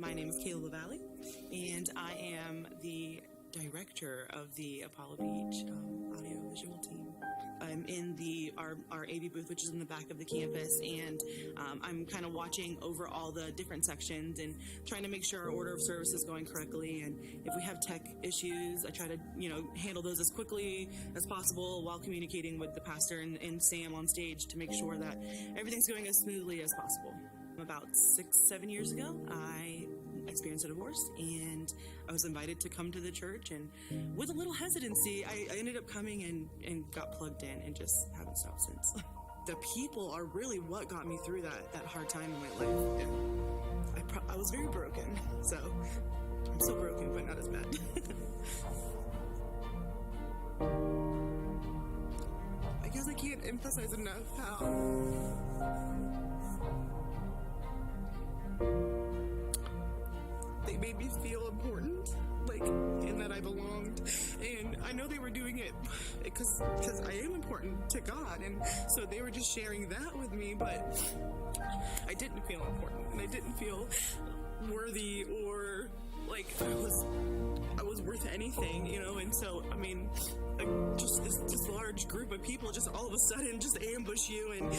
My name is Kayla LaValle, and I am the director of the Apollo Beach audio-visual team. I'm in our AV booth, which is in the back of the campus, and I'm kind of watching over all the different sections and trying to make sure our order of service is going correctly. And if we have tech issues, I try to handle those as quickly as possible while communicating with the pastor and Sam on stage to make sure that everything's going as smoothly as possible. About 6-7 years ago, I experienced a divorce, and I was invited to come to the church, and with a little hesitancy, I ended up coming and got plugged in and just haven't stopped since. The people are really what got me through that hard time in my life. And I was very broken, so I'm still broken, but not as bad. I guess I can't emphasize enough how they made me feel important, and that I belonged. And I know they were doing it because I am important to God, and so they were just sharing that with me, but I didn't feel important, and I didn't feel worthy or like I was worth anything, and so, just this large group of people just all of a sudden just ambush you and,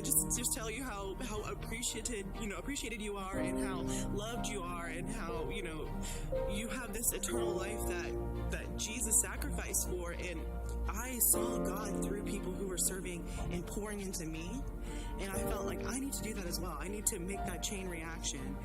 just tell you how appreciated you are and how loved you are and how, you have this eternal life that Jesus sacrificed for. And I saw God through people who were serving and pouring into me. And I felt like I need to do that as well. I need to make that chain reaction.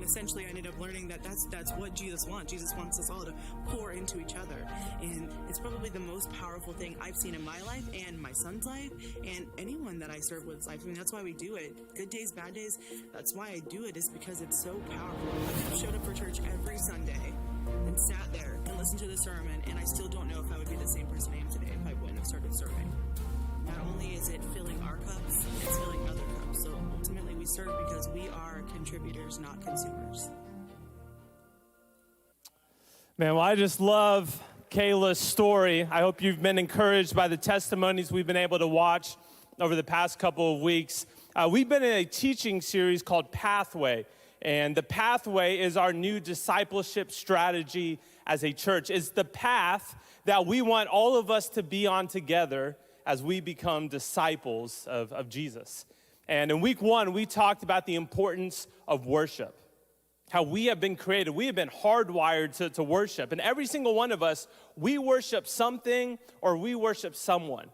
Essentially I ended up learning that that's what Jesus wants. Jesus wants us all to pour into each other. And it's probably the most powerful thing I've seen in my life and my son's life and anyone that I serve with's life. That's why we do it. Good days, bad days. That's why I do it, is because it's so powerful. I've showed up for church every Sunday and sat there and listened to the sermon, and I still don't know if I would be the same person I am today if I wouldn't have started serving. Not only is it filling our cups, it's filling other cups. So ultimately we serve because we are contributors, not consumers. Man, well, I just love Kayla's story. I hope you've been encouraged by the testimonies we've been able to watch over the past couple of weeks. We've been in a teaching series called Pathway, and the Pathway is our new discipleship strategy as a church. It's the path that we want all of us to be on together as we become disciples of Jesus. And in week 1, we talked about the importance of worship, how we have been created. We have been hardwired to worship. And every single one of us, we worship something or we worship someone.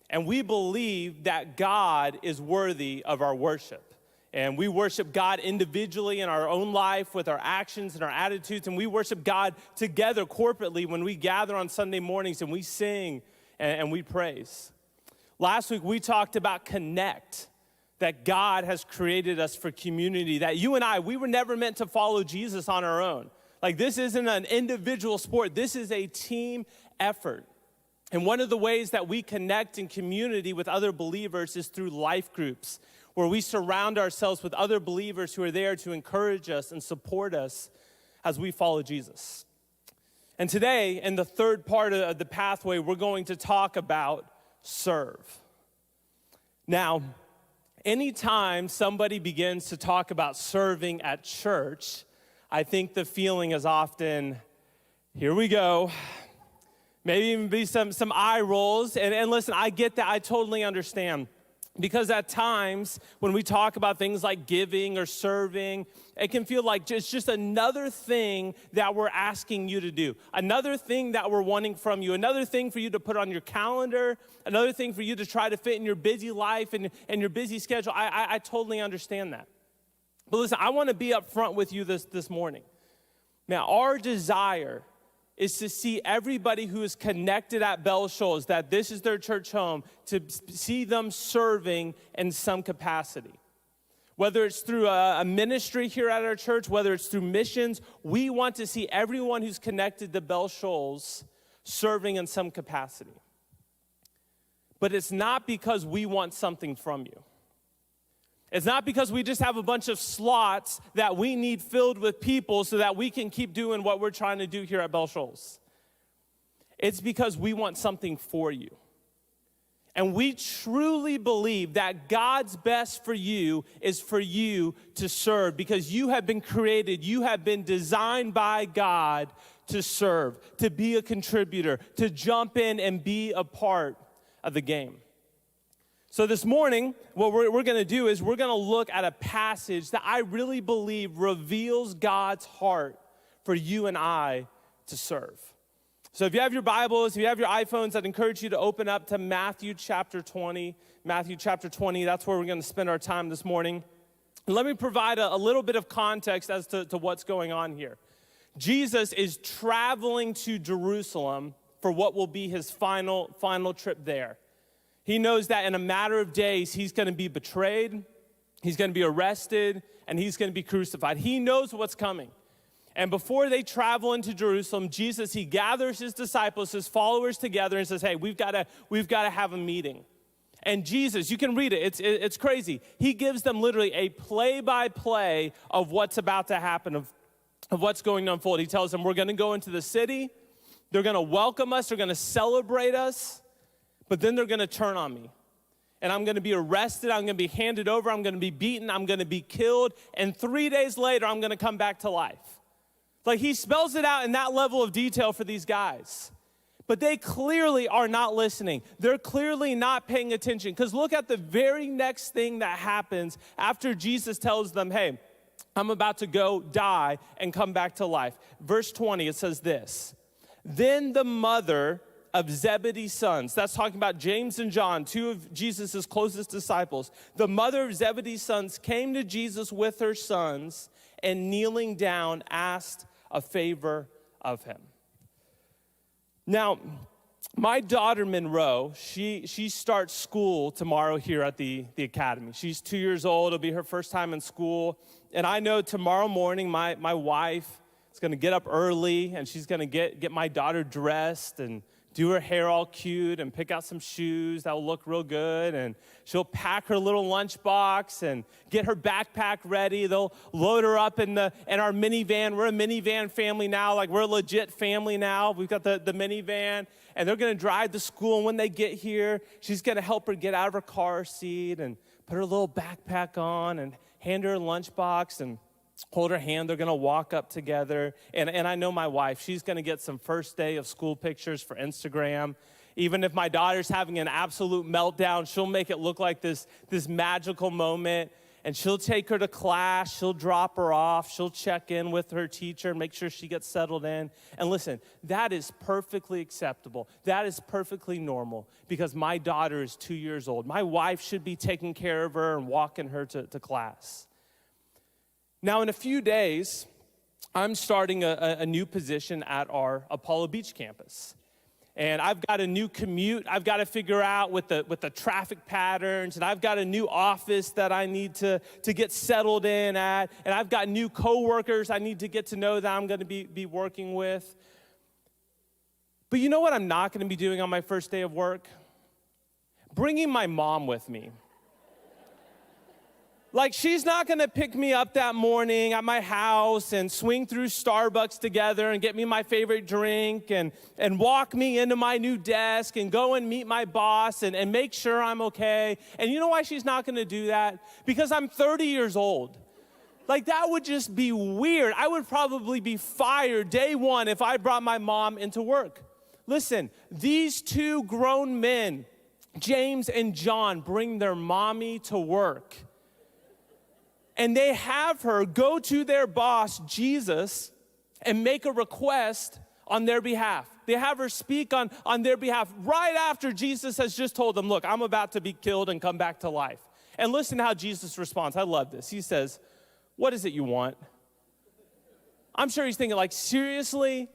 And we believe that God is worthy of our worship. And we worship God individually in our own life with our actions and our attitudes. And we worship God together corporately when we gather on Sunday mornings and we sing and we praise. Last week, we talked about connect, that God has created us for community, that you and I, we were never meant to follow Jesus on our own. This isn't an individual sport. This is a team effort. And one of the ways that we connect in community with other believers is through life groups, where we surround ourselves with other believers who are there to encourage us and support us as we follow Jesus. And today, in the third part of the pathway, we're going to talk about serve. Now, anytime somebody begins to talk about serving at church, I think the feeling is often, here we go. Maybe even be some eye rolls. And listen, I get that. I totally understand. Because at times, when we talk about things like giving or serving, it can feel like it's just another thing that we're asking you to do, another thing that we're wanting from you, another thing for you to put on your calendar, another thing for you to try to fit in your busy life and your busy schedule. I totally understand that. But listen, I want to be up front with you this morning. Now, our desire is to see everybody who is connected at Shoals, that this is their church home, to see them serving in some capacity. Whether it's through a ministry here at our church, whether it's through missions, we want to see everyone who's connected to Shoals serving in some capacity. But it's not because we want something from you. It's not because we just have a bunch of slots that we need filled with people so that we can keep doing what we're trying to do here at Shoals. It's because we want something for you. And we truly believe that God's best for you is for you to serve, because you have been created, you have been designed by God to serve, to be a contributor, to jump in and be a part of the game. So this morning, what we're going to do is we're going to look at a passage that I really believe reveals God's heart for you and I to serve. So if you have your Bibles, if you have your iPhones, I'd encourage you to open up to Matthew chapter 20. Matthew chapter 20, that's where we're going to spend our time this morning. And let me provide a little bit of context as to what's going on here. Jesus is traveling to Jerusalem for what will be his final trip there. He knows that in a matter of days, he's going to be betrayed, he's going to be arrested, and he's going to be crucified. He knows what's coming. And before they travel into Jerusalem, Jesus, he gathers his disciples, his followers together and says, hey, we've got to have a meeting. And Jesus, you can read it, it's crazy. He gives them literally a play-by-play of what's about to happen, of what's going to unfold. He tells them, we're going to go into the city, they're going to welcome us, they're going to celebrate us, but then they're going to turn on me. And I'm going to be arrested, I'm going to be handed over, I'm going to be beaten, I'm going to be killed, and 3 days later, I'm going to come back to life. Like, he spells it out in that level of detail for these guys. But they clearly are not listening. They're clearly not paying attention. Because look at the very next thing that happens after Jesus tells them, hey, I'm about to go die and come back to life. Verse 20, it says this. Then the mother of Zebedee's sons, that's talking about James and John, two of Jesus' closest disciples. The mother of Zebedee's sons came to Jesus with her sons and kneeling down asked a favor of him. Now, my daughter Monroe, she starts school tomorrow here at the academy. She's 2 years old. It'll be her first time in school. And I know tomorrow morning my wife is going to get up early and she's going to get my daughter dressed and do her hair all cute and pick out some shoes that will look real good. And she'll pack her little lunchbox and get her backpack ready. They'll load her up in our minivan. We're a minivan family now. Like, we're a legit family now. We've got the minivan. And they're going to drive to school. And when they get here, she's going to help her get out of her car seat and put her little backpack on and hand her a lunchbox and hold her hand. They're going to walk up together. And I know my wife, she's going to get some first day of school pictures for Instagram. Even if my daughter's having an absolute meltdown, she'll make it look like this magical moment. And she'll take her to class. She'll drop her off. She'll check in with her teacher and make sure she gets settled in. And listen, that is perfectly acceptable. That is perfectly normal because my daughter is 2 years old. My wife should be taking care of her and walking her to class. Now, in a few days, I'm starting a new position at our Apollo Beach campus. And I've got a new commute I've got to figure out with the traffic patterns. And I've got a new office that I need to get settled in at. And I've got new coworkers I need to get to know that I'm going to be working with. But you know what I'm not going to be doing on my first day of work? Bringing my mom with me. Like, she's not going to pick me up that morning at my house and swing through Starbucks together and get me my favorite drink and walk me into my new desk and go and meet my boss and make sure I'm okay. And you know why she's not going to do that? Because I'm 30 years old. Like, that would just be weird. I would probably be fired day one if I brought my mom into work. Listen, these two grown men, James and John, bring their mommy to work. And they have her go to their boss, Jesus, and make a request on their behalf. They have her speak on their behalf right after Jesus has just told them, look, I'm about to be killed and come back to life. And listen to how Jesus responds. I love this. He says, what is it you want? I'm sure he's thinking, like, seriously?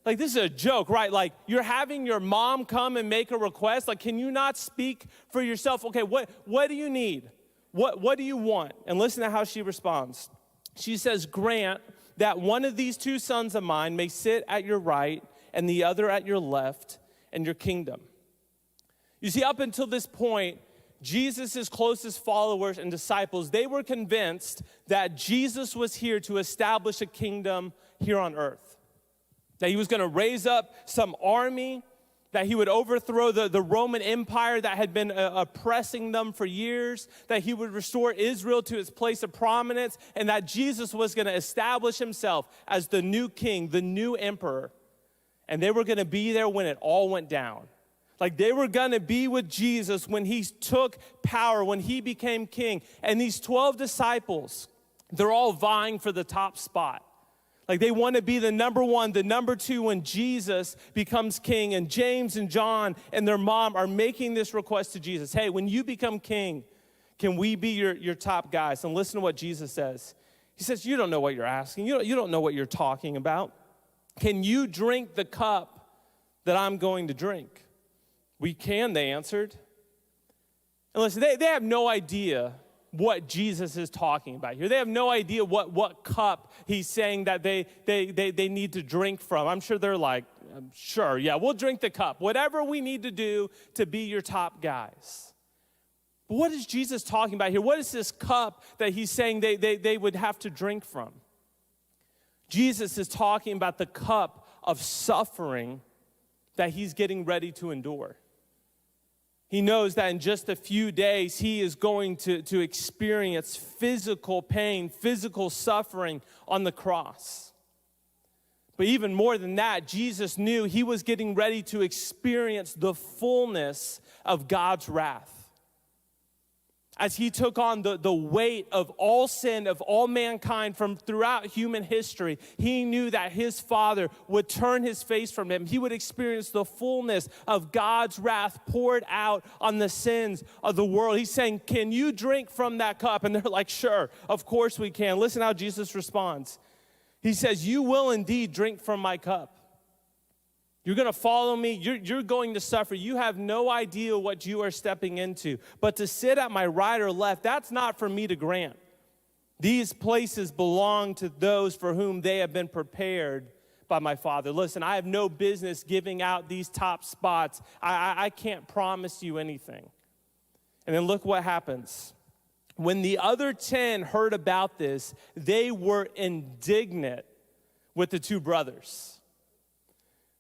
Like, this is a joke, right? Like, you're having your mom come and make a request? Like, can you not speak for yourself? Okay, what do you need? What do you want? And listen to how she responds. She says, grant that one of these two sons of mine may sit at your right and the other at your left in your kingdom. You see, up until this point, Jesus' closest followers and disciples, they were convinced that Jesus was here to establish a kingdom here on earth. That he was going to raise up some army that he would overthrow the Roman Empire that had been oppressing them for years, that he would restore Israel to its place of prominence, and that Jesus was going to establish himself as the new king, the new emperor. And they were going to be there when it all went down. Like they were going to be with Jesus when he took power, when he became king. And these 12 disciples, they're all vying for the top spot. Like they want to be the number one, the number two when Jesus becomes king. And James and John and their mom are making this request to Jesus. Hey, when you become king, can we be your top guys? And listen to what Jesus says. He says, you don't know what you're asking. You don't know what you're talking about. Can you drink the cup that I'm going to drink? We can, they answered. And listen, they have no idea what Jesus is talking about here. They have no idea what cup he's saying that they need to drink from. I'm sure they're like, sure, yeah, we'll drink the cup. Whatever we need to do to be your top guys. But what is Jesus talking about here? What is this cup that he's saying they would have to drink from? Jesus is talking about the cup of suffering that he's getting ready to endure. He knows that in just a few days, he is going to experience physical pain, physical suffering on the cross. But even more than that, Jesus knew he was getting ready to experience the fullness of God's wrath. As he took on the weight of all sin, of all mankind from throughout human history, he knew that his Father would turn his face from him. He would experience the fullness of God's wrath poured out on the sins of the world. He's saying, can you drink from that cup? And they're like, sure, of course we can. Listen how Jesus responds. He says, you will indeed drink from my cup. You're going to follow me. You're going to suffer. You have no idea what you are stepping into. But to sit at my right or left, that's not for me to grant. These places belong to those for whom they have been prepared by my Father. Listen, I have no business giving out these top spots. I can't promise you anything. And then look what happens. When the other 10 heard about this, they were indignant with the two brothers.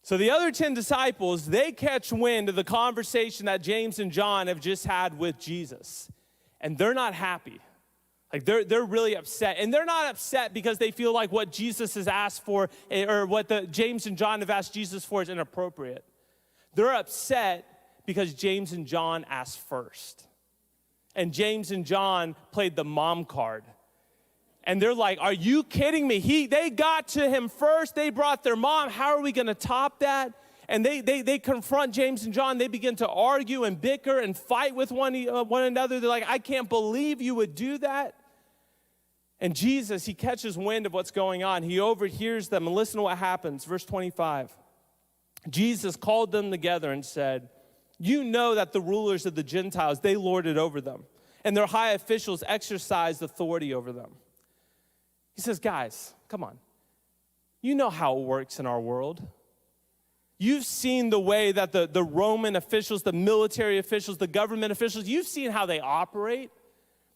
So the other 10 disciples, they catch wind of the conversation that James and John have just had with Jesus. And they're not happy. Like they're really upset. And they're not upset because they feel like what Jesus has asked for or what the James and John have asked Jesus for is inappropriate. They're upset because James and John asked first. And James and John played the mom card. And they're like, are you kidding me? They got to him first. They brought their mom. How are we going to top that? And they confront James and John. They begin to argue and bicker and fight with one another. They're like, I can't believe you would do that. And Jesus, he catches wind of what's going on. He overhears them. And listen to what happens. Verse 25. Jesus called them together and said, you know that the rulers of the Gentiles, they lord it over them. And their high officials exercise authority over them. He says, guys, come on. You know how it works in our world. You've seen the way that the Roman officials, the military officials, the government officials, you've seen how they operate,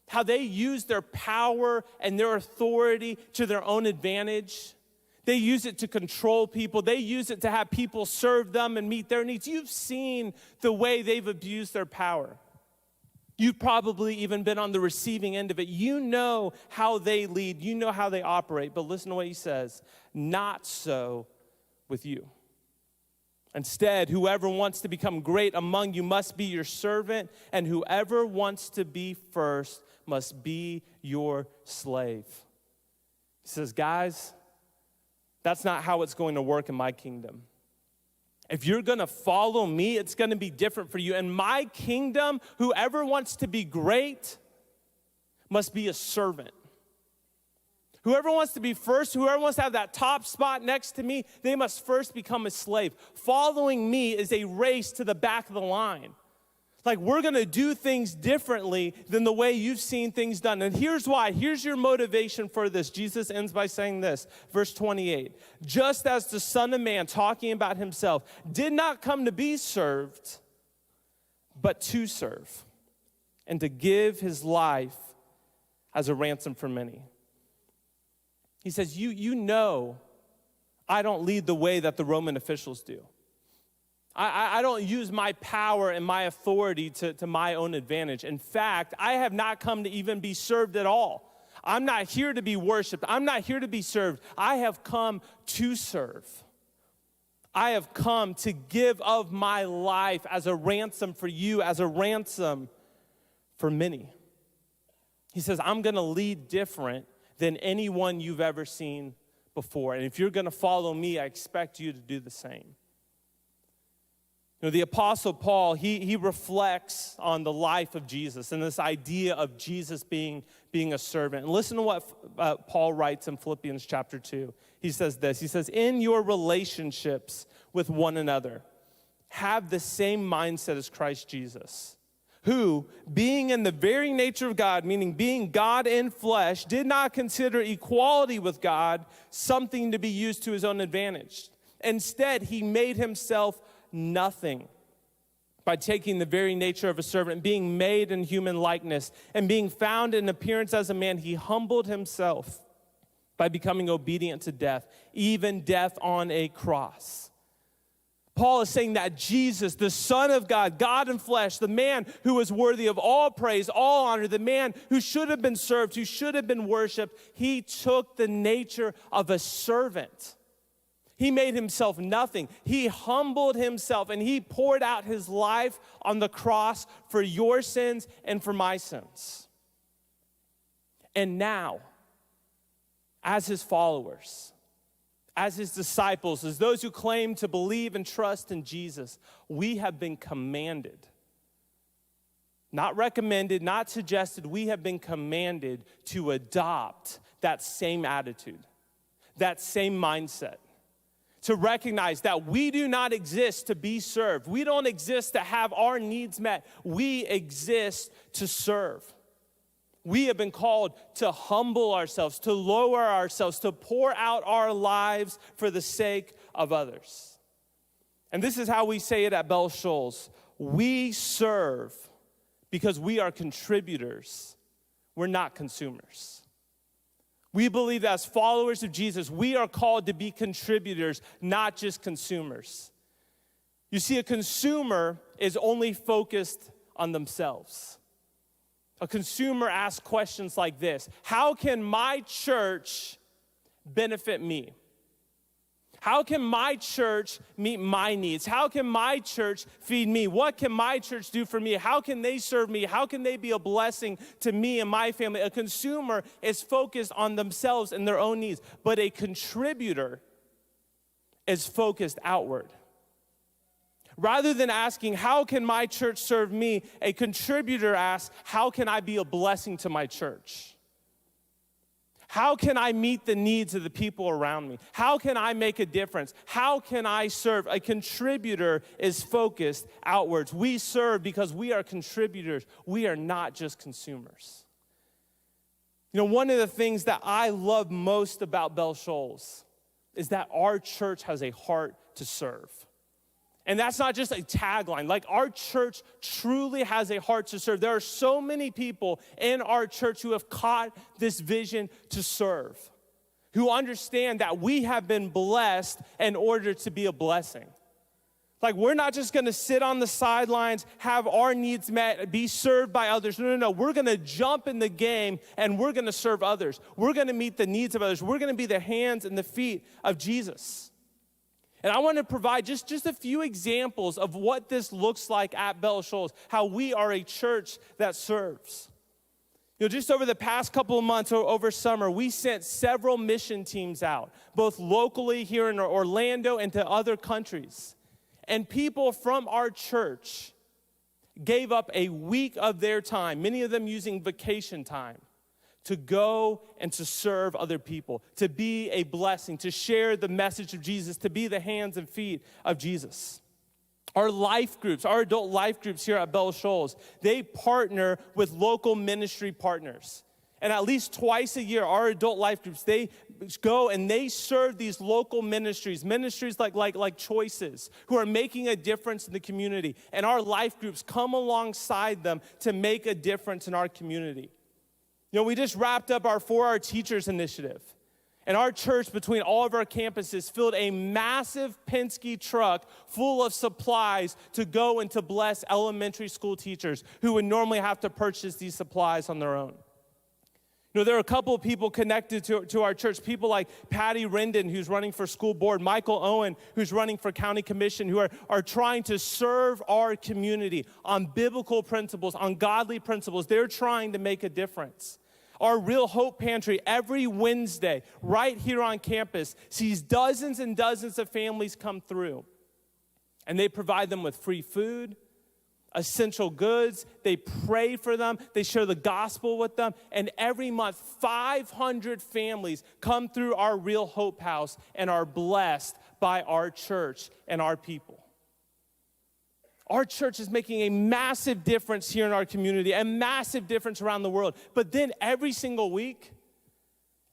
how they use their power and their authority to their own advantage. They use it to control people. They use it to have people serve them and meet their needs. You've seen the way they've abused their power. You've probably even been on the receiving end of it. You know how they lead. You know how they operate. But listen to what he says. Not so with you. Instead, whoever wants to become great among you must be your servant, and whoever wants to be first must be your slave. He says, guys, that's not how it's going to work in my kingdom. If you're going to follow me, it's going to be different for you. In my kingdom, whoever wants to be great must be a servant. Whoever wants to be first, whoever wants to have that top spot next to me, they must first become a slave. Following me is a race to the back of the line. Like, we're going to do things differently than the way you've seen things done. And here's why. Here's your motivation for this. Jesus ends by saying this, verse 28. Just as the Son of Man, talking about himself, did not come to be served, but to serve, and to give his life as a ransom for many. He says, you know I don't lead the way that the Roman officials do. I don't use my power and my authority to my own advantage. In fact, I have not come to even be served at all. I'm not here to be worshiped. I'm not here to be served. I have come to serve. I have come to give of my life as a ransom for you, as a ransom for many. He says, I'm going to lead different than anyone you've ever seen before. And if you're going to follow me, I expect you to do the same. You know, the Apostle Paul, he reflects on the life of Jesus and this idea of Jesus being a servant. And listen to what Paul writes in Philippians chapter 2. He says this, he says, in your relationships with one another, have the same mindset as Christ Jesus, who, being in the very nature of God, meaning being God in flesh, did not consider equality with God something to be used to his own advantage. Instead, he made himself nothing by taking the very nature of a servant, being made in human likeness, and being found in appearance as a man, he humbled himself by becoming obedient to death, even death on a cross. Paul is saying that Jesus, the Son of God, God in flesh, the man who was worthy of all praise, all honor, the man who should have been served, who should have been worshiped, he took the nature of a servant. He made himself nothing. He humbled himself and he poured out his life on the cross for your sins and for my sins. And now, as his followers, as his disciples, as those who claim to believe and trust in Jesus, we have been commanded, not recommended, not suggested, we have been commanded to adopt that same attitude, that same mindset. To recognize that we do not exist to be served. We don't exist to have our needs met. We exist to serve. We have been called to humble ourselves, to lower ourselves, to pour out our lives for the sake of others. And this is how we say it at Bell Shoals. We serve because we are contributors. We're not consumers. We believe that as followers of Jesus, we are called to be contributors, not just consumers. You see, a consumer is only focused on themselves. A consumer asks questions like this: how can my church benefit me? How can my church meet my needs? How can my church feed me? What can my church do for me? How can they serve me? How can they be a blessing to me and my family? A consumer is focused on themselves and their own needs, but a contributor is focused outward. Rather than asking, how can my church serve me? A contributor asks, how can I be a blessing to my church? How can I meet the needs of the people around me? How can I make a difference? How can I serve? A contributor is focused outwards. We serve because we are contributors. We are not just consumers. You know, one of the things that I love most about Bell Shoals is that our church has a heart to serve. And that's not just a tagline. Like, our church truly has a heart to serve. There are so many people in our church who have caught this vision to serve, who understand that we have been blessed in order to be a blessing. Like, we're not just gonna sit on the sidelines, have our needs met, be served by others. No. We're gonna jump in the game and we're gonna serve others. We're gonna meet the needs of others. We're gonna be the hands and the feet of Jesus. And I want to provide just a few examples of what this looks like at Bell Shoals, how we are a church that serves. You know, just over the past couple of months, or over summer, we sent several mission teams out, both locally here in Orlando and to other countries. And people from our church gave up a week of their time, many of them using vacation time, to go and to serve other people, to be a blessing, to share the message of Jesus, to be the hands and feet of Jesus. Our life groups, our adult life groups here at Bell Shoals, they partner with local ministry partners. And at least twice a year, our adult life groups, they go and they serve these local ministries like Choices, who are making a difference in the community. And our life groups come alongside them to make a difference in our community. You know, we just wrapped up our For Our Teachers initiative. And our church, between all of our campuses, filled a massive Penske truck full of supplies to go and to bless elementary school teachers who would normally have to purchase these supplies on their own. You know, there are a couple of people connected to our church, people like Patty Rendon, who's running for school board, Michael Owen, who's running for county commission, who are trying to serve our community on biblical principles, on godly principles. They're trying to make a difference. Our Real Hope Pantry, every Wednesday, right here on campus, sees dozens and dozens of families come through. And they provide them with free food, essential goods. They pray for them. They share the gospel with them. And every month, 500 families come through our Real Hope House and are blessed by our church and our people. Our church is making a massive difference here in our community, a massive difference around the world. But then every single week,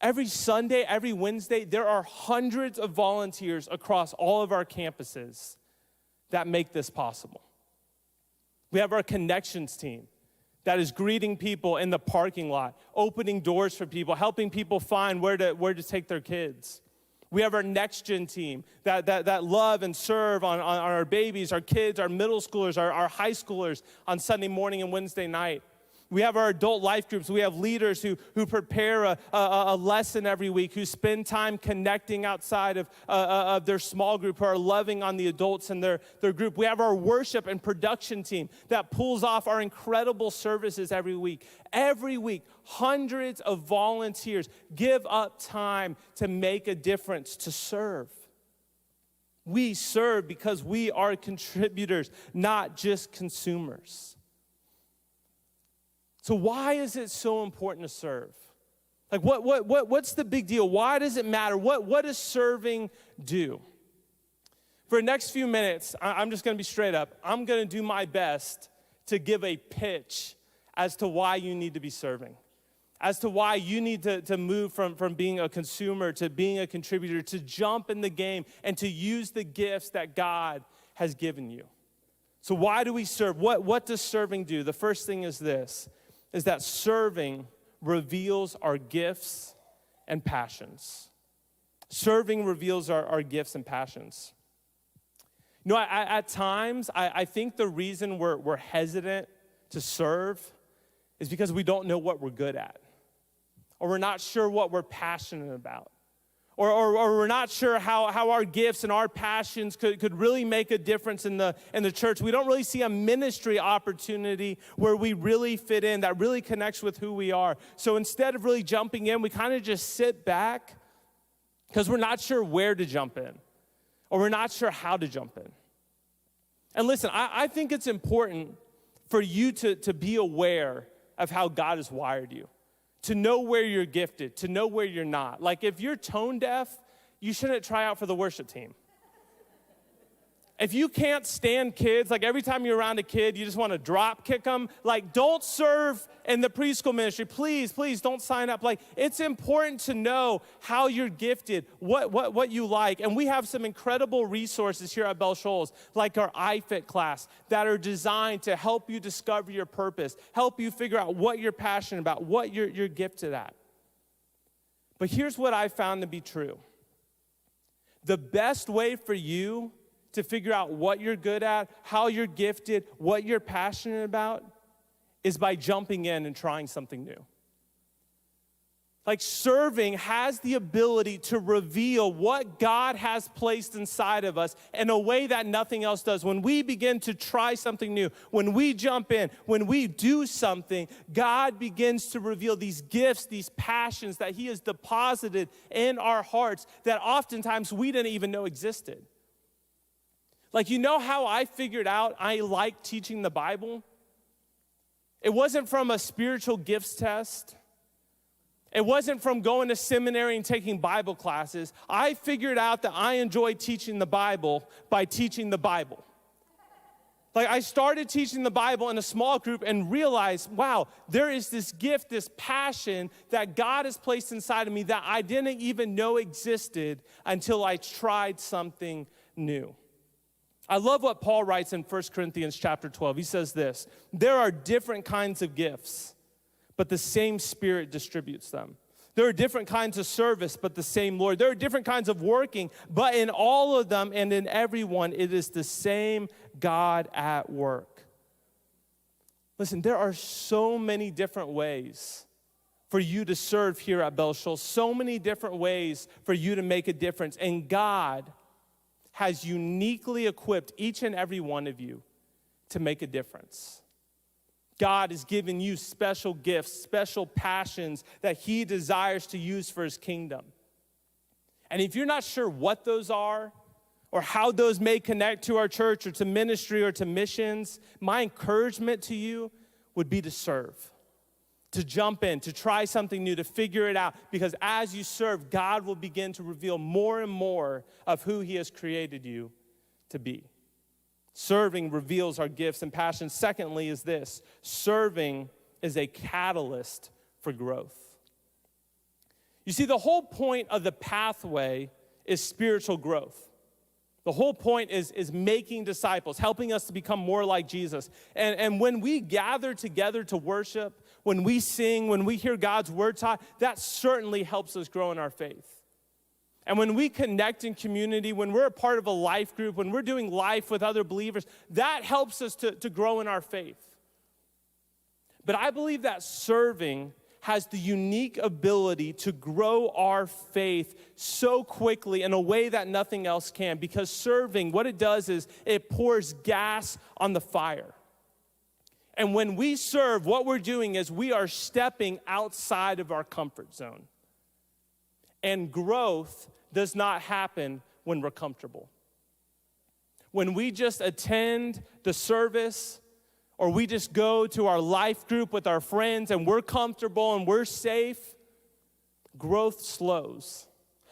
every Sunday, every Wednesday, there are hundreds of volunteers across all of our campuses that make this possible. We have our connections team that is greeting people in the parking lot, opening doors for people, helping people find where to take their kids. We have our Next Gen team that love and serve on our babies, our kids, our middle schoolers, our high schoolers on Sunday morning and Wednesday night. We have our adult life groups. We have leaders who prepare a lesson every week, who spend time connecting outside of their small group, who are loving on the adults in their group. We have our worship and production team that pulls off our incredible services every week. Every week, hundreds of volunteers give up time to make a difference, to serve. We serve because we are contributors, not just consumers. So why is it so important to serve? Like what's the big deal? Why does it matter? What does serving do? For the next few minutes, I'm just going to be straight up. I'm going to do my best to give a pitch as to why you need to be serving, as to why you need to move from being a consumer to being a contributor, to jump in the game and to use the gifts that God has given you. So why do we serve? What does serving do? The first thing is this, is that serving reveals our gifts and passions. Serving reveals our gifts and passions. You know, at times, I think the reason we're hesitant to serve is because we don't know what we're good at, or we're not sure what we're passionate about, or we're not sure how our gifts and our passions could really make a difference in the church. We don't really see a ministry opportunity where we really fit in, that really connects with who we are. So instead of really jumping in, we kind of just sit back because we're not sure where to jump in, or we're not sure how to jump in. And listen, I think it's important for you to be aware of how God has wired you, to know where you're gifted, to know where you're not. Like if you're tone deaf, you shouldn't try out for the worship team. If you can't stand kids, like every time you're around a kid, you just want to drop kick them, like don't serve in the preschool ministry. Please don't sign up. Like it's important to know how you're gifted, what you like. And we have some incredible resources here at Shoals, like our iFit class, that are designed to help you discover your purpose, help you figure out what you're passionate about, what you're gifted at. But here's what I found to be true. The best way for you to figure out what you're good at, how you're gifted, what you're passionate about, is by jumping in and trying something new. Like serving has the ability to reveal what God has placed inside of us in a way that nothing else does. When we begin to try something new, when we jump in, when we do something, God begins to reveal these gifts, these passions that He has deposited in our hearts that oftentimes we didn't even know existed. Like, you know how I figured out I like teaching the Bible? It wasn't from a spiritual gifts test. It wasn't from going to seminary and taking Bible classes. I figured out that I enjoy teaching the Bible by teaching the Bible. Like, I started teaching the Bible in a small group and realized, wow, there is this gift, this passion that God has placed inside of me that I didn't even know existed until I tried something new. I love what Paul writes in 1 Corinthians chapter 12. He says this, there are different kinds of gifts, but the same Spirit distributes them. There are different kinds of service, but the same Lord. There are different kinds of working, but in all of them and in everyone, it is the same God at work. Listen, there are so many different ways for you to serve here at Shoals, so many different ways for you to make a difference. And God has uniquely equipped each and every one of you to make a difference. God has given you special gifts, special passions that he desires to use for his kingdom. And if you're not sure what those are or how those may connect to our church or to ministry or to missions, my encouragement to you would be to serve, to jump in, to try something new, to figure it out. Because as you serve, God will begin to reveal more and more of who he has created you to be. Serving reveals our gifts and passions. Secondly is this: serving is a catalyst for growth. You see, the whole point of the pathway is spiritual growth. The whole point is making disciples, helping us to become more like Jesus. And when we gather together to worship, when we sing, when we hear God's word taught, that certainly helps us grow in our faith. And when we connect in community, when we're a part of a life group, when we're doing life with other believers, that helps us to grow in our faith. But I believe that serving has the unique ability to grow our faith so quickly in a way that nothing else can. Because serving, what it does is it pours gas on the fire. And when we serve, what we're doing is we are stepping outside of our comfort zone. And growth does not happen when we're comfortable. When we just attend the service, or we just go to our life group with our friends and we're comfortable and we're safe, growth slows.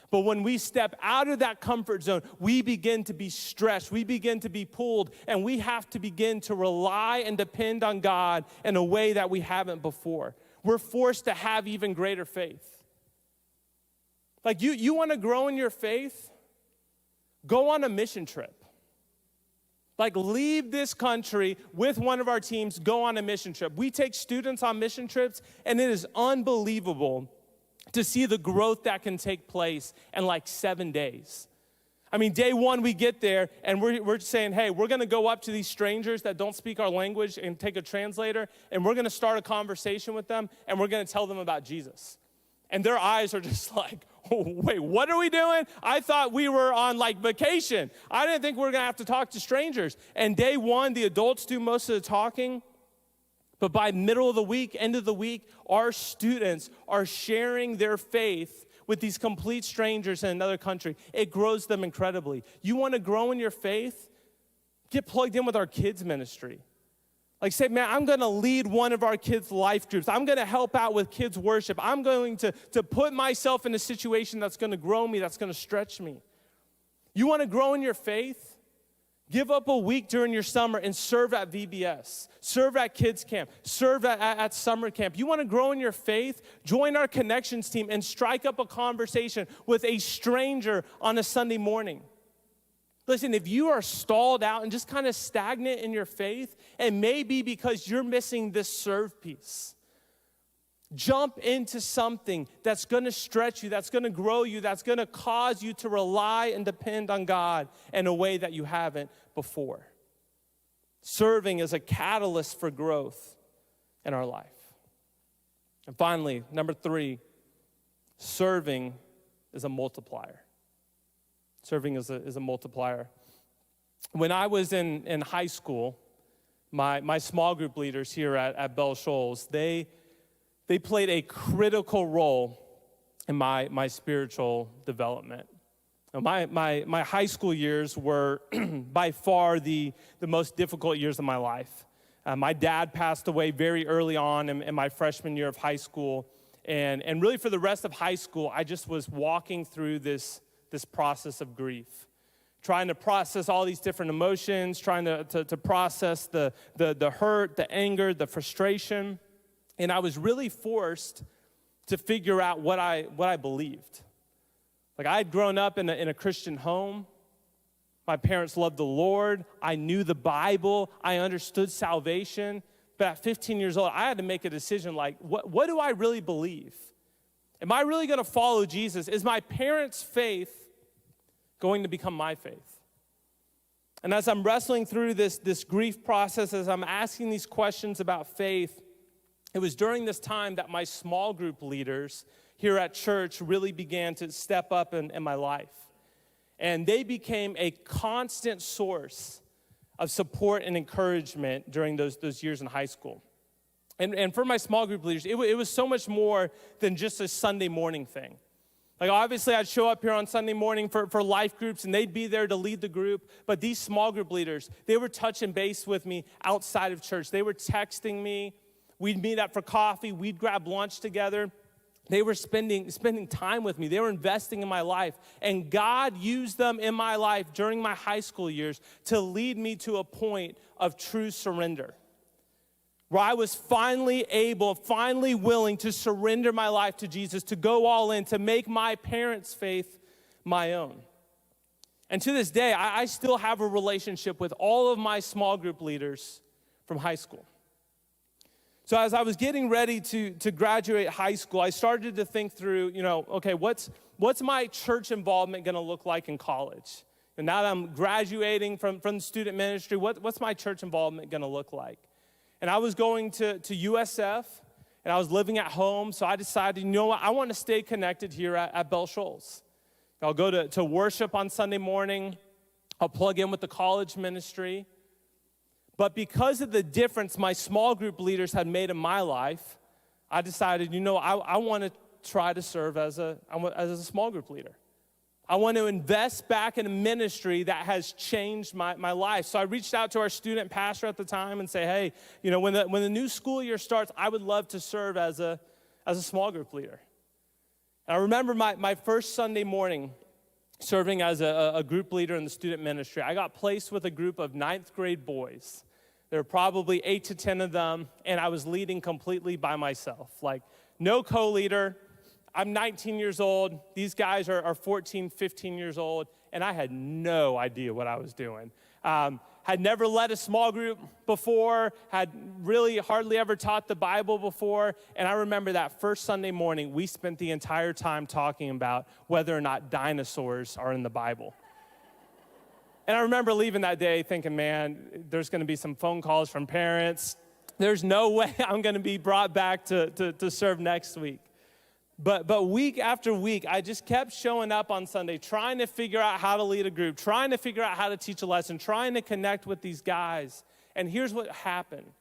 But when we step out of that comfort zone, we begin to be stretched, we begin to be pulled, and we have to begin to rely and depend on God in a way that we haven't before. We're forced to have even greater faith. Like you want to grow in your faith? Go on a mission trip. Like leave this country with one of our teams, go on a mission trip. We take students on mission trips, and it is unbelievable to see the growth that can take place in like 7 days. I mean, day one we get there, and we're saying, hey, we're going to go up to these strangers that don't speak our language and take a translator, and we're going to start a conversation with them, and we're going to tell them about Jesus. And their eyes are just like, oh, wait, what are we doing? I thought we were on like vacation. I didn't think we were going to have to talk to strangers. And day one, the adults do most of the talking. But by middle of the week, end of the week, our students are sharing their faith with these complete strangers in another country. It grows them incredibly. You want to grow in your faith? Get plugged in with our kids ministry. Like say, man, I'm going to lead one of our kids' life groups. I'm going to help out with kids' worship. I'm going to put myself in a situation that's going to grow me, that's going to stretch me. You want to grow in your faith? Give up a week during your summer and serve at VBS. Serve at kids camp. Serve at summer camp. You want to grow in your faith? Join our connections team and strike up a conversation with a stranger on a Sunday morning. Listen, if you are stalled out and just kind of stagnant in your faith, it may be because you're missing this serve piece. Jump into something that's going to stretch you, that's going to grow you, that's going to cause you to rely and depend on God in a way that you haven't before. Serving is a catalyst for growth in our life. And finally, number 3, serving is a multiplier. Serving is a multiplier. When I was in high school, my small group leaders here at Shoals, they played a critical role in my spiritual development. My high school years were by far the most difficult years of my life. My dad passed away very early on in my freshman year of high school. And really for the rest of high school, I just was walking through this process of grief, trying to process all these different emotions, trying to process the hurt, the anger, the frustration. And I was really forced to figure out what I believed. Like I had grown up in a Christian home. My parents loved the Lord. I knew the Bible. I understood salvation. But at 15 years old, I had to make a decision like, what do I really believe? Am I really going to follow Jesus? Is my parents' faith going to become my faith? And as I'm wrestling through this grief process, as I'm asking these questions about faith, it was during this time that my small group leaders here at church really began to step up in my life. And they became a constant source of support and encouragement during those years in high school. And for my small group leaders, it was so much more than just a Sunday morning thing. Like, obviously, I'd show up here on Sunday morning for life groups, and they'd be there to lead the group. But these small group leaders, they were touching base with me outside of church. They were texting me. We'd meet up for coffee. We'd grab lunch together. They were spending time with me. They were investing in my life. And God used them in my life during my high school years to lead me to a point of true surrender, where I was finally willing to surrender my life to Jesus, to go all in, to make my parents' faith my own. And to this day, I still have a relationship with all of my small group leaders from high school. So as I was getting ready to graduate high school, I started to think through, okay, what's my church involvement going to look like in college? And now that I'm graduating from the student ministry, what's my church involvement going to look like? And I was going to USF, and I was living at home, so I decided, what, I want to stay connected here at Shoals. I'll go to worship on Sunday morning. I'll plug in with the college ministry. But because of the difference my small group leaders had made in my life, I decided, I want to try to serve as a small group leader. I want to invest back in a ministry that has changed my life. So I reached out to our student pastor at the time and say, hey, when the new school year starts, I would love to serve as a small group leader. And I remember my first Sunday morning serving as a group leader in the student ministry. I got placed with a group of 9th grade boys. There were probably 8 to 10 of them, and I was leading completely by myself. Like, no co-leader. I'm 19 years old. These guys are 14, 15 years old, and I had no idea what I was doing. Had never led a small group before, had really hardly ever taught the Bible before, and I remember that first Sunday morning, we spent the entire time talking about whether or not dinosaurs are in the Bible. And I remember leaving that day thinking, man, there's going to be some phone calls from parents. There's no way I'm going to be brought back to serve next week. But week after week, I just kept showing up on Sunday, trying to figure out how to lead a group, trying to figure out how to teach a lesson, trying to connect with these guys. And here's what happened.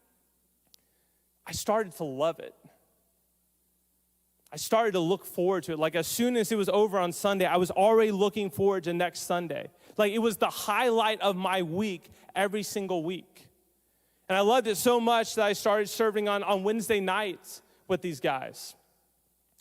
I started to love it. I started to look forward to it. Like, as soon as it was over on Sunday, I was already looking forward to next Sunday. Like, it was the highlight of my week every single week. And I loved it so much that I started serving on Wednesday nights with these guys.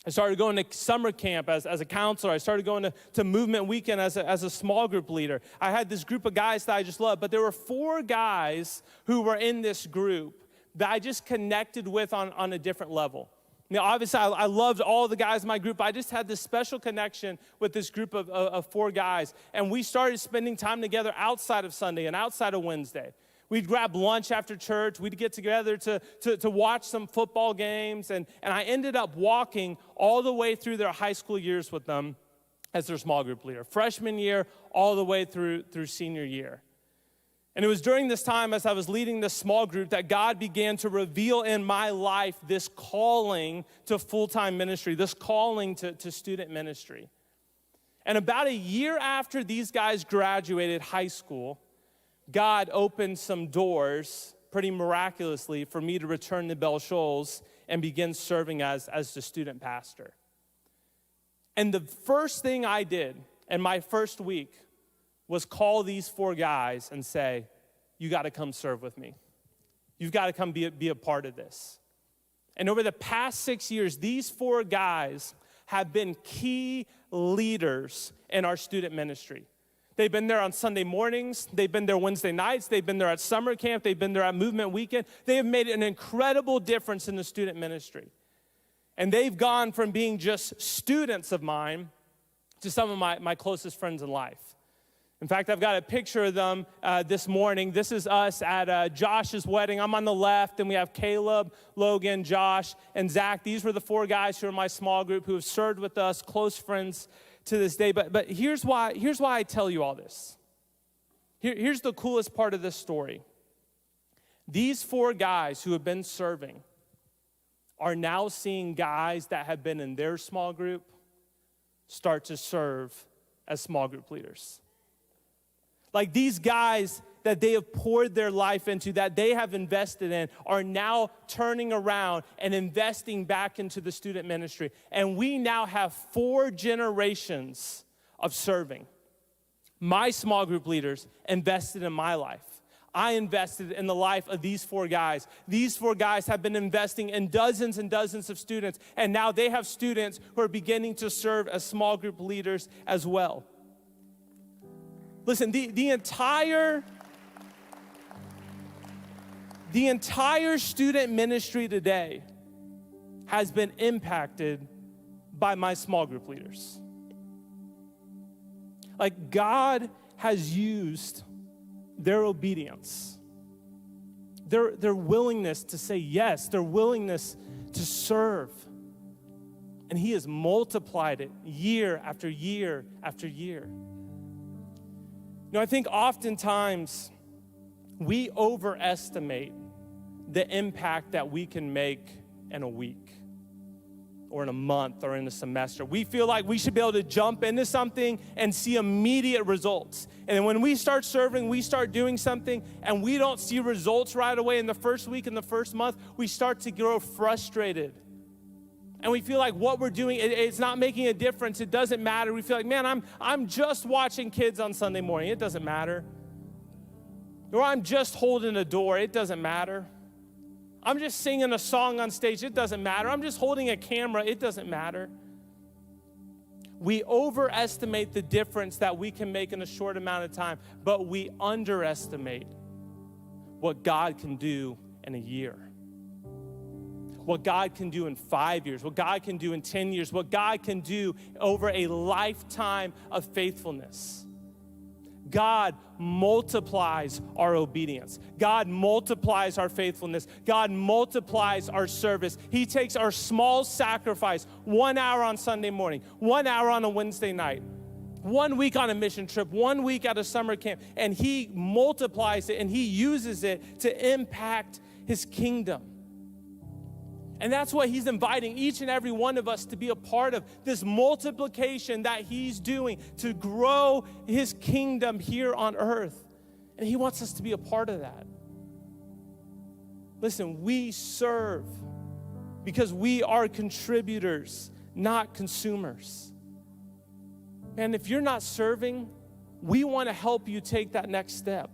I started going to summer camp as a counselor. I started going to movement weekend as a small group leader. I had this group of guys that I just loved, but there were 4 guys who were in this group that I just connected with on a different level. Obviously, I loved all the guys in my group. I just had this special connection with this group of 4 guys. And we started spending time together outside of Sunday and outside of Wednesday. We'd grab lunch after church. We'd get together to watch some football games. And I ended up walking all the way through their high school years with them as their small group leader. Freshman year all the way through senior year. And it was during this time, as I was leading this small group, that God began to reveal in my life this calling to full-time ministry, this calling to student ministry. And about a year after these guys graduated high school, God opened some doors pretty miraculously for me to return to Shoals and begin serving as the student pastor. And the first thing I did in my first week was call these 4 guys and say, you got to come serve with me. You've got to come be a part of this. And over the past 6 years, these 4 guys have been key leaders in our student ministry. They've been there on Sunday mornings. They've been there Wednesday nights. They've been there at summer camp. They've been there at movement weekend. They have made an incredible difference in the student ministry. And they've gone from being just students of mine to some of my closest friends in life. In fact, I've got a picture of them this morning. This is us at Josh's wedding. I'm on the left, and we have Caleb, Logan, Josh, and Zach. These were the 4 guys who are in my small group who have served with us, close friends to this day. But here's why I tell you all this. Here's the coolest part of this story. These 4 guys who have been serving are now seeing guys that have been in their small group start to serve as small group leaders. Like these guys that they have poured their life into, that they have invested in, are now turning around and investing back into the student ministry. And we now have 4 generations of serving. My small group leaders invested in my life. I invested in the life of these 4 guys. These 4 guys have been investing in dozens and dozens of students, and now they have students who are beginning to serve as small group leaders as well. Listen, the entire student ministry today has been impacted by my small group leaders. Like God has used their obedience, their willingness to say yes, their willingness to serve. And He has multiplied it year after year after year. You know, I think oftentimes we overestimate the impact that we can make in a week or in a month or in a semester. We feel like we should be able to jump into something and see immediate results. And then when we start serving, we start doing something and we don't see results right away in the first week, in the first month, we start to grow frustrated. And we feel like what we're doing, it's not making a difference. It doesn't matter. We feel like, man, I'm just watching kids on Sunday morning. It doesn't matter. Or I'm just holding a door. It doesn't matter. I'm just singing a song on stage. It doesn't matter. I'm just holding a camera. It doesn't matter. We overestimate the difference that we can make in a short amount of time, but we underestimate what God can do in a year. What God can do in 5 years, what God can do in 10 years, what God can do over a lifetime of faithfulness. God multiplies our obedience. God multiplies our faithfulness. God multiplies our service. He takes our small sacrifice, 1 hour on Sunday morning, 1 hour on a Wednesday night, 1 week on a mission trip, 1 week at a summer camp, and He multiplies it and He uses it to impact His kingdom. And that's what He's inviting each and every one of us to be a part of, this multiplication that He's doing to grow His kingdom here on earth. And He wants us to be a part of that. Listen, we serve because we are contributors, not consumers. And if you're not serving, we want to help you take that next step.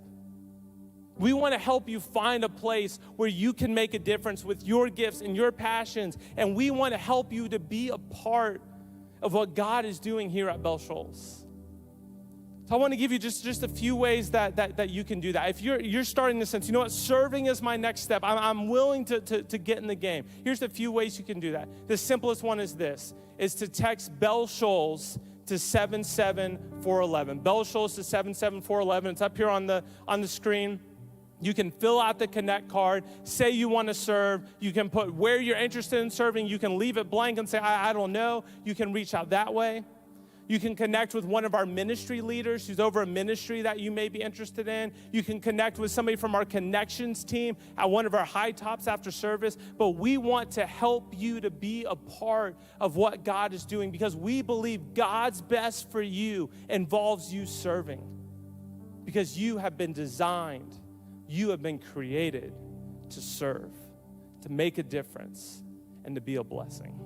We want to help you find a place where you can make a difference with your gifts and your passions. And we want to help you to be a part of what God is doing here at Shoals. So I want to give you just a few ways that you can do that. If you're starting to sense, you know what, serving is my next step. I'm willing to get in the game. Here's a few ways you can do that. The simplest one is this, is to text Shoals to 77411. Shoals to 77411. It's up here on the screen. You can fill out the Connect card, say you want to serve. You can put where you're interested in serving. You can leave it blank and say, I don't know. You can reach out that way. You can connect with one of our ministry leaders who's over a ministry that you may be interested in. You can connect with somebody from our connections team at one of our high tops after service. But we want to help you to be a part of what God is doing because we believe God's best for you involves you serving because you have been designed. You have been created to serve, to make a difference, and to be a blessing.